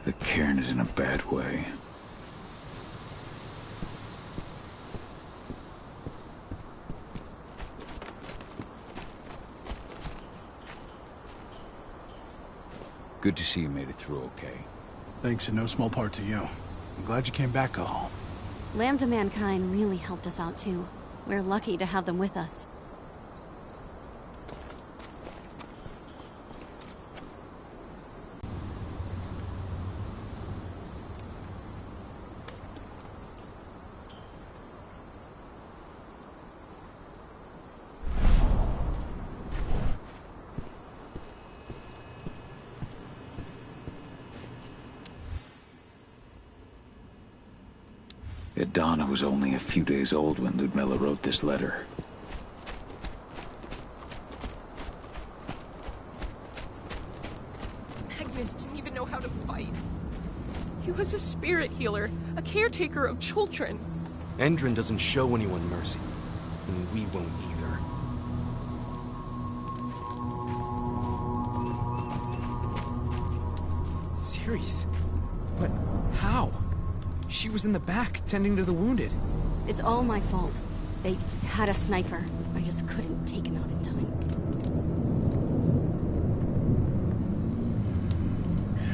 The cairn is in a bad way. Good to see you made it through okay. Thanks in no small part to you. I'm glad you came back all. Lambda Mankind really helped us out too. We're lucky to have them with us. Donna was only a few days old when Ludmilla wrote this letter. Magnus didn't even know how to fight. He was a spirit healer, a caretaker of children. Endrin doesn't show anyone mercy, and we won't either. Ceres? But how? She was in the back, tending to the wounded. It's all my fault. They had a sniper. I just couldn't take him out in time.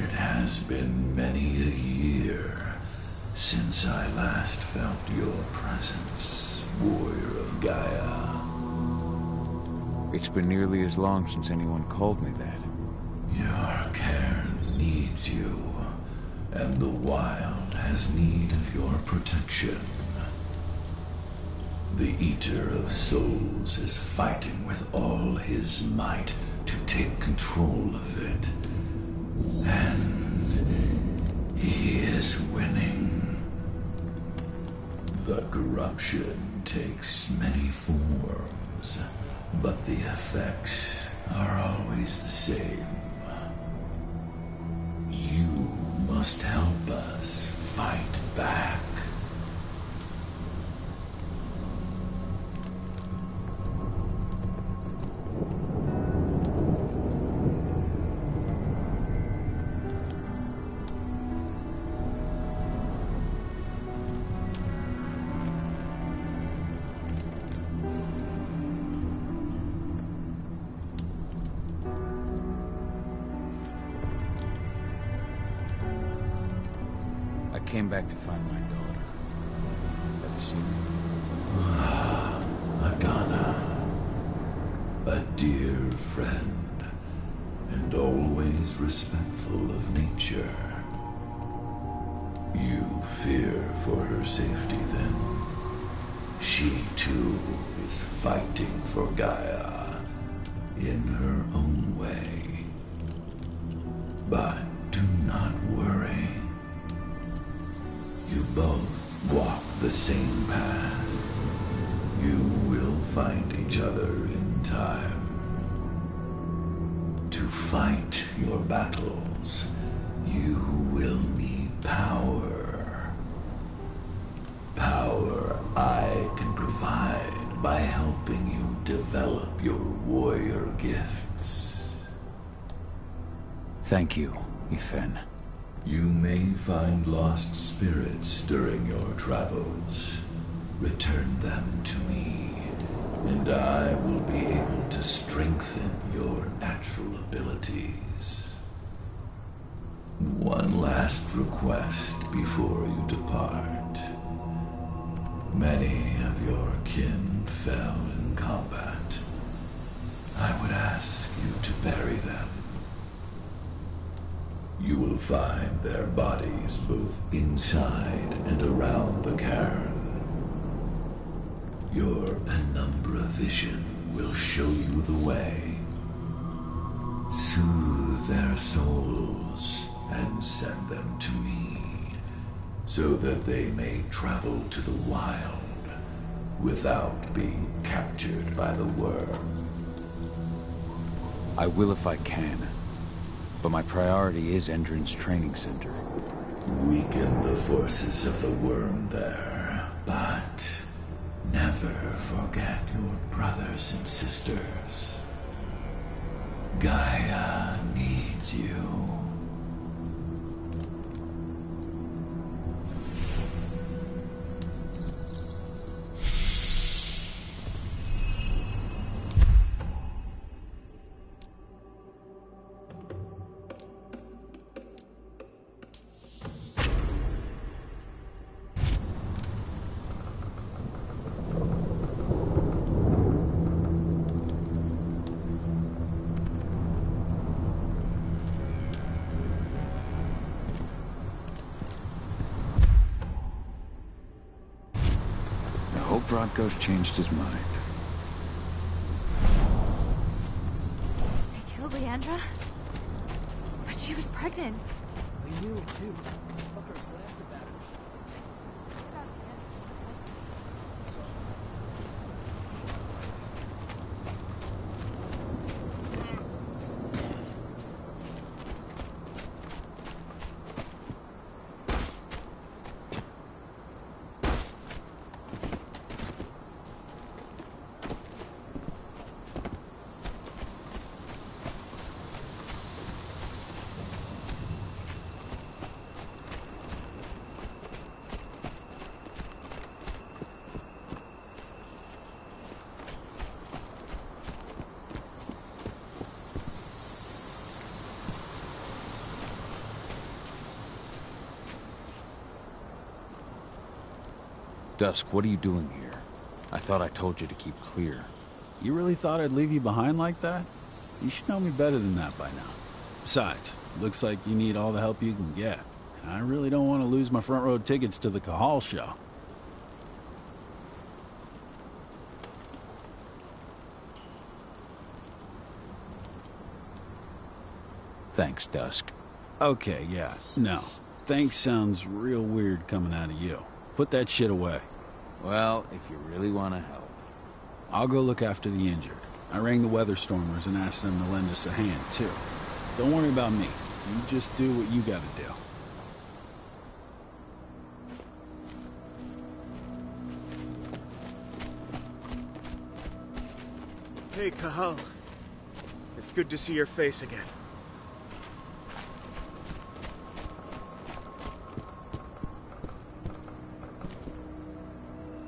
It has been many a year since I last felt your presence, warrior of Gaia. It's been nearly as long since anyone called me that. Your cairn needs you, and the wild has need of your protection. The Eater of Souls is fighting with all his might to take control of it. And he is winning. The corruption takes many forms, but the effects are always the same. You must help us fight back. Came back to find my daughter. Have you seen her? Adana, a dear friend, and always respectful of nature. You fear for her safety then? She too is fighting for Gaia in her own way. But do not worry. You both walk the same path. You will find each other in time. To fight your battles, you will need power. Power I can provide by helping you develop your warrior gifts. Thank you, Ethan. You may find lost spirits during your travels. Return them to me, and I will be able to strengthen your natural abilities. One last request before you depart. Many of your kin fell in combat. I would ask you to bury them. You will find their bodies both inside and around the cairn. Your penumbra vision will show you the way. Soothe their souls and send them to me, so that they may travel to the wild without being captured by the worm. I will if I can. But my priority is Endrin's training center. Weaken the forces of the worm there, but never forget your brothers and sisters. Gaia needs you. Rodko's changed his mind. They killed Leandra? But she was pregnant. They knew it too. Fuckers laughed about it. Dusk, what are you doing here? I thought I told you to keep clear. You really thought I'd leave you behind like that? You should know me better than that by now. Besides, looks like you need all the help you can get. And I really don't want to lose my front row tickets to the Cahal show. Thanks, Dusk. Okay, yeah, no. Thanks sounds real weird coming out of you. Put that shit away. Well, if you really want to help. I'll go look after the injured. I rang the weather stormers and asked them to lend us a hand, too. Don't worry about me. You just do what you gotta do. Hey, Cahal. It's good to see your face again.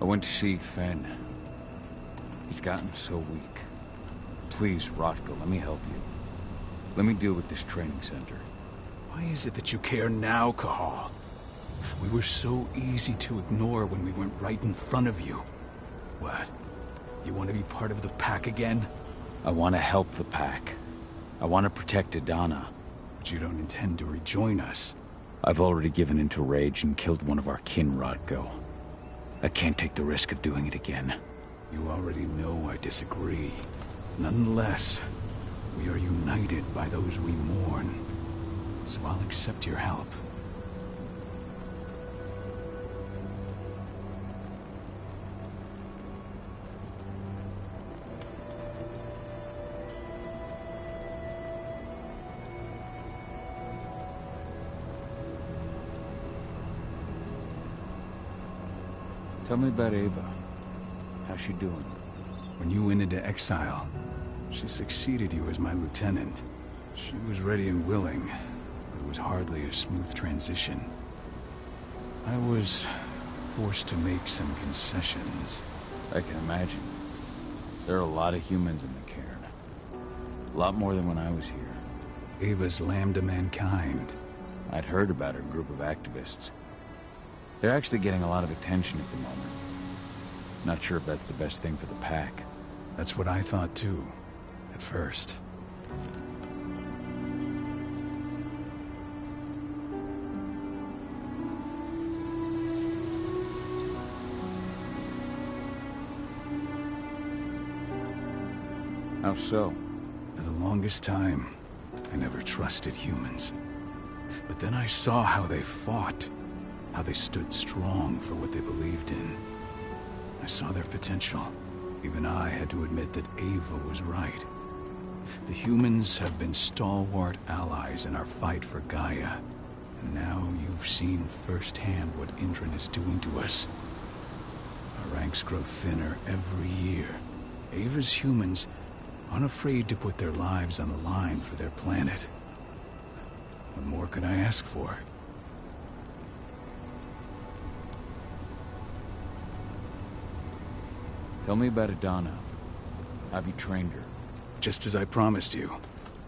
I went to see Fen. He's gotten so weak. Please, Rodko, let me help you. Let me deal with this training center. Why is it that you care now, Cahal? We were so easy to ignore when we went right in front of you. What? You want to be part of the pack again? I want to help the pack. I want to protect Adana. But you don't intend to rejoin us. I've already given into rage and killed one of our kin, Rodko. I can't take the risk of doing it again. You already know I disagree. Nonetheless, we are united by those we mourn. So I'll accept your help. Tell me about Ava. How's she doing? When you went into exile, she succeeded you as my lieutenant. She was ready and willing, but it was hardly a smooth transition. I was forced to make some concessions. I can imagine. There are a lot of humans in the cairn. A lot more than when I was here. Ava's lamb to mankind. I'd heard about her group of activists. They're actually getting a lot of attention at the moment. Not sure if that's the best thing for the pack. That's what I thought too, at first. How so? For the longest time, I never trusted humans. But then I saw how they fought, how they stood strong for what they believed in. I saw their potential. Even I had to admit that Ava was right. The humans have been stalwart allies in our fight for Gaia. And now you've seen firsthand what Indran is doing to us. Our ranks grow thinner every year. Ava's humans aren't afraid to put their lives on the line for their planet. What more could I ask for? Tell me about Adana. Have you trained her? Just as I promised you,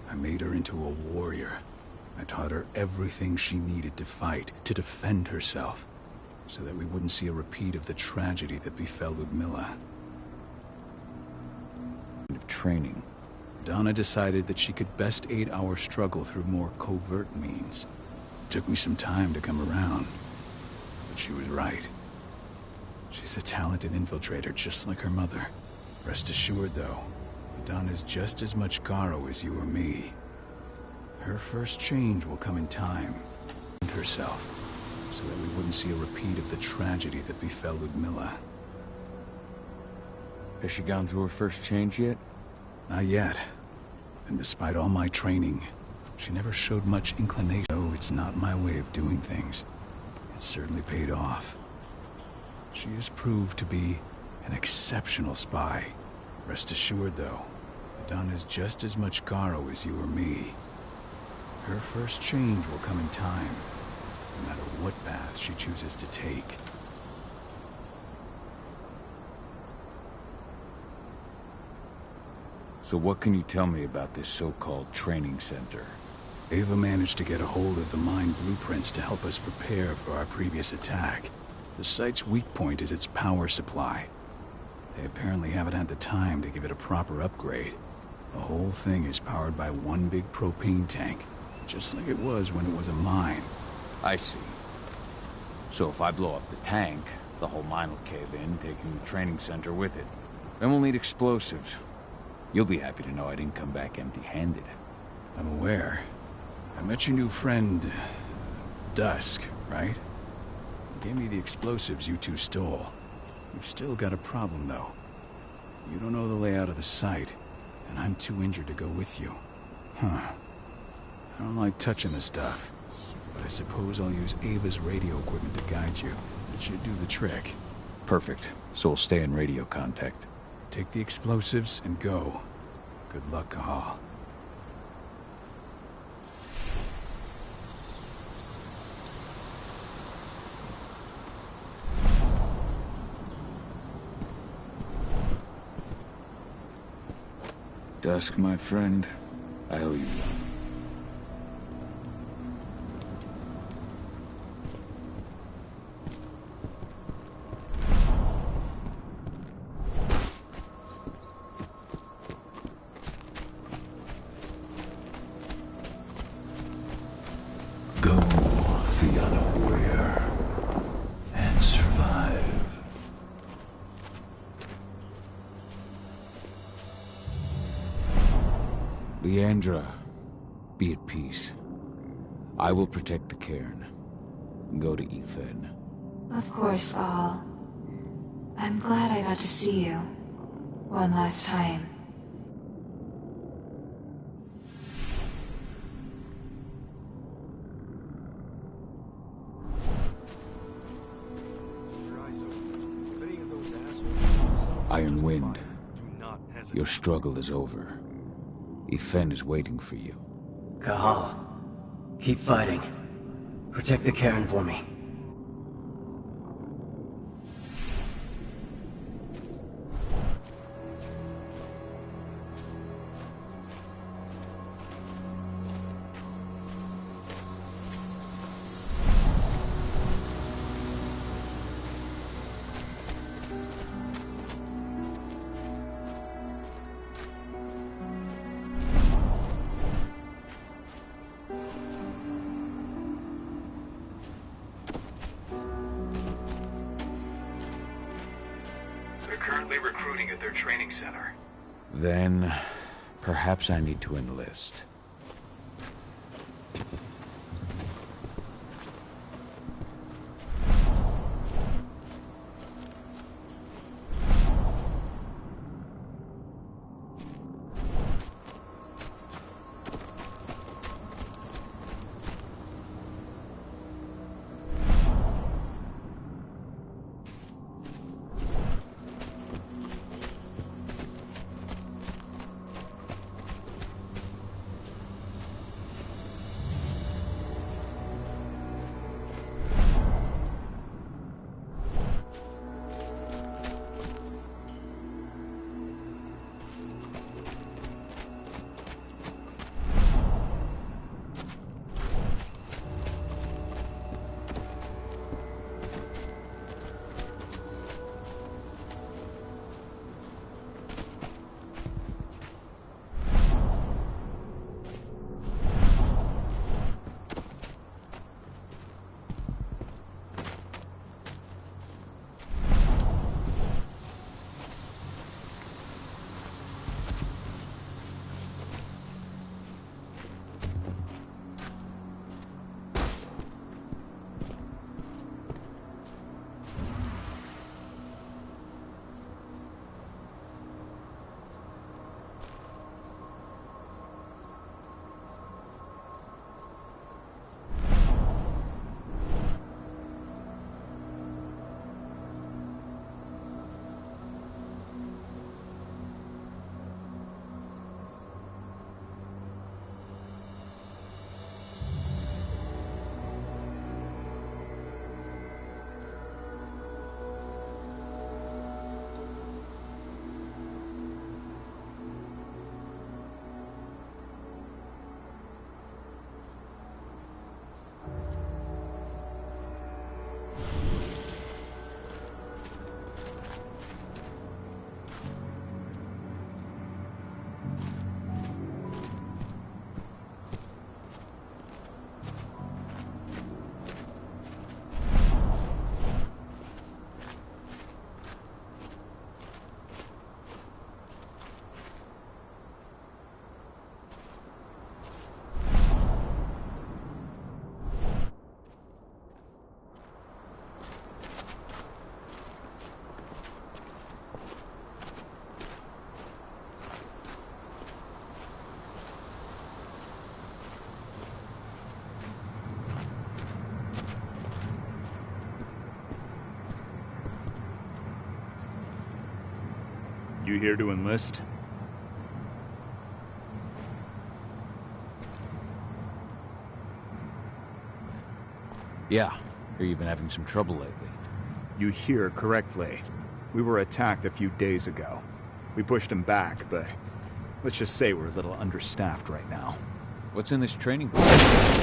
I made her into a warrior. I taught her everything she needed to fight, to defend herself, so that we wouldn't see a repeat of the tragedy that befell Ludmilla. Of training. Donna decided that she could best aid our struggle through more covert means. It took me some time to come around, but she was right. She's a talented infiltrator, just like her mother. Rest assured, though, Madonna's just as much Garo as you or me. Her first change will come in time. And herself, so that we wouldn't see a repeat of the tragedy that befell Ludmilla. Has she gone through her first change yet? Not yet. And despite all my training, she never showed much inclination. Oh, it's not my way of doing things. It's certainly paid off. She has proved to be an exceptional spy. Rest assured, though, Madonna's just as much Garo as you or me. Her first change will come in time, no matter what path she chooses to take. So what can you tell me about this so-called training center? Ava managed to get a hold of the mine blueprints to help us prepare for our previous attack. The site's weak point is its power supply. They apparently haven't had the time to give it a proper upgrade. The whole thing is powered by one big propane tank, just like it was when it was a mine. I see. So if I blow up the tank, the whole mine will cave in, taking the training center with it. Then we'll need explosives. You'll be happy to know I didn't come back empty-handed. I'm aware. I met your new friend, Dusk, right? He gave me the explosives you two stole. We've still got a problem, though. You don't know the layout of the site, and I'm too injured to go with you. Huh. I don't like touching the stuff, but I suppose I'll use Ava's radio equipment to guide you. It should do the trick. Perfect. So we'll stay in radio contact. Take the explosives and go. Good luck, Cahal. Dusk, my friend, I owe you one. Go, Fianna warrior, and survive. Leandra, be at peace. I will protect the cairn. Go to Ethan. Of course, All. I'm glad I got to see you. One last time. Iron Wind, your struggle is over. Ethan is waiting for you. Cahal, keep fighting. Protect the cairn for me. Currently recruiting at their training center. Then, perhaps I need to enlist. You here to enlist? Yeah. Hear you've been having some trouble lately. You hear correctly. We were attacked a few days ago. We pushed them back, but let's just say we're a little understaffed right now. What's in this training book?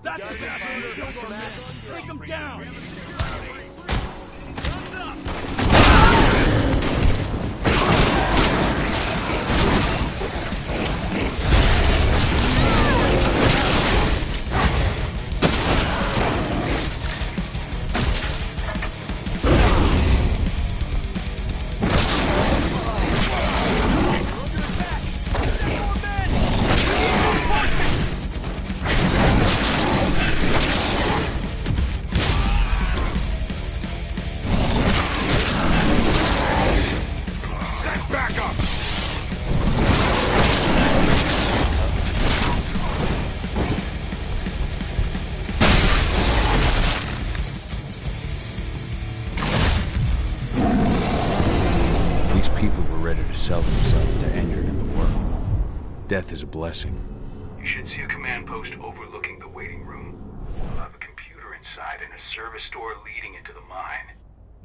That's the best. Take him down. Death is a blessing. You should see a command post overlooking the waiting room. You'll have a computer inside and a service door leading into the mine.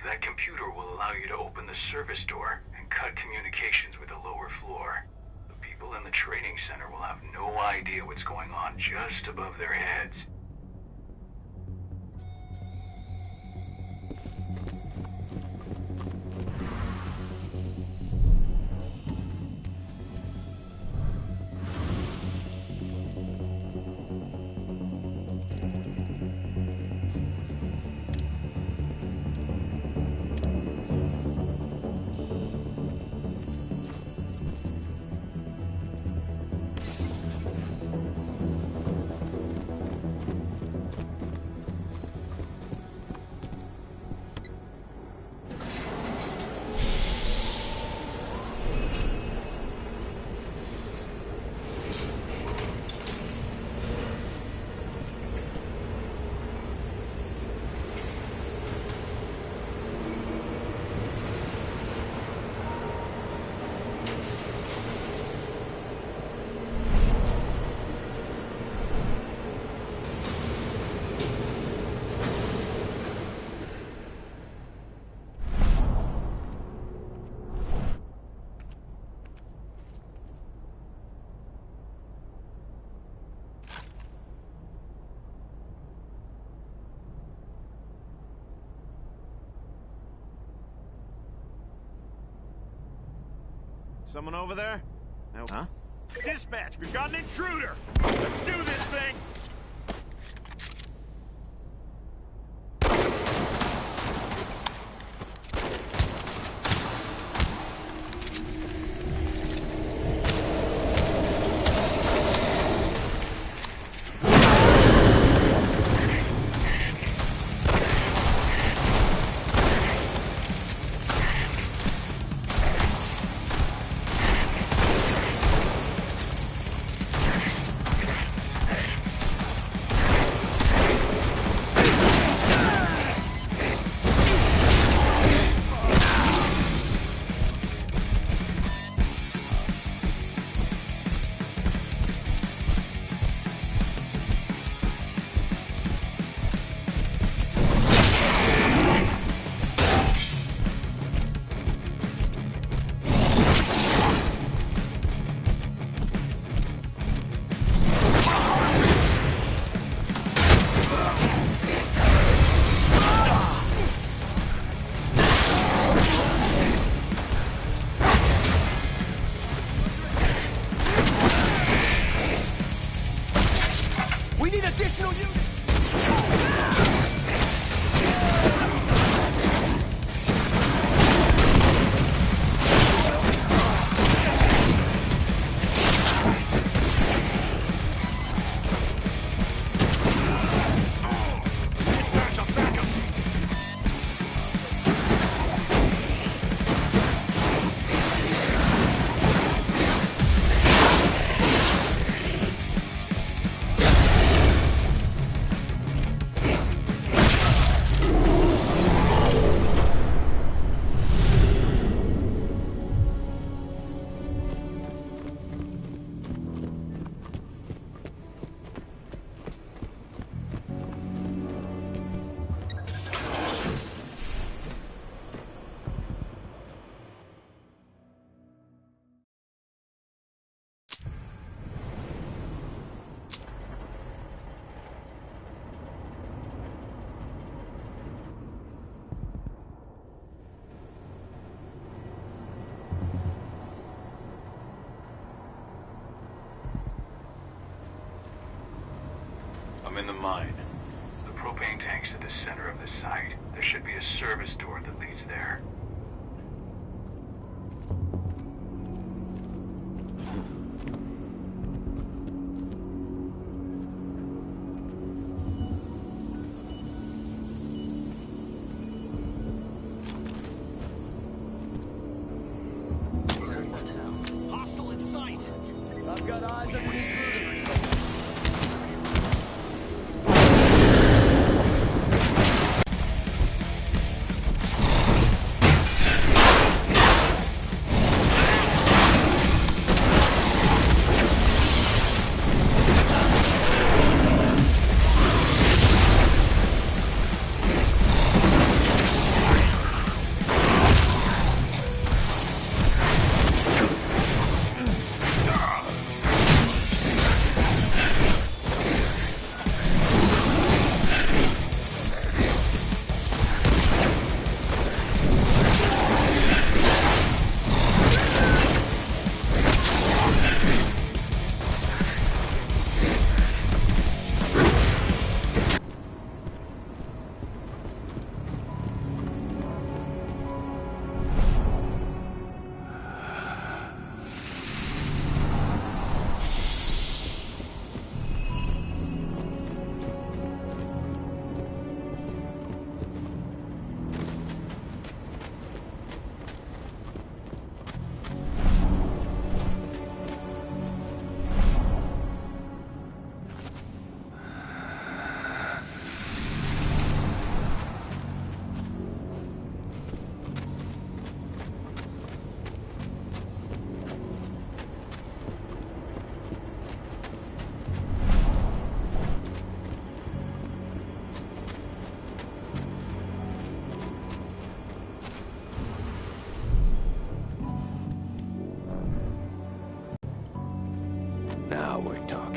That computer will allow you to open the service door and cut communications with the lower floor. The people in the training center will have no idea what's going on just above their heads. Someone over there? No. Huh? Dispatch, we've got an intruder! Let's do this thing! I'm in the mine. The propane tank's at the center of the site. There should be a service door that leads there. Hostile in sight! I've got eyes on this. Now we're talking.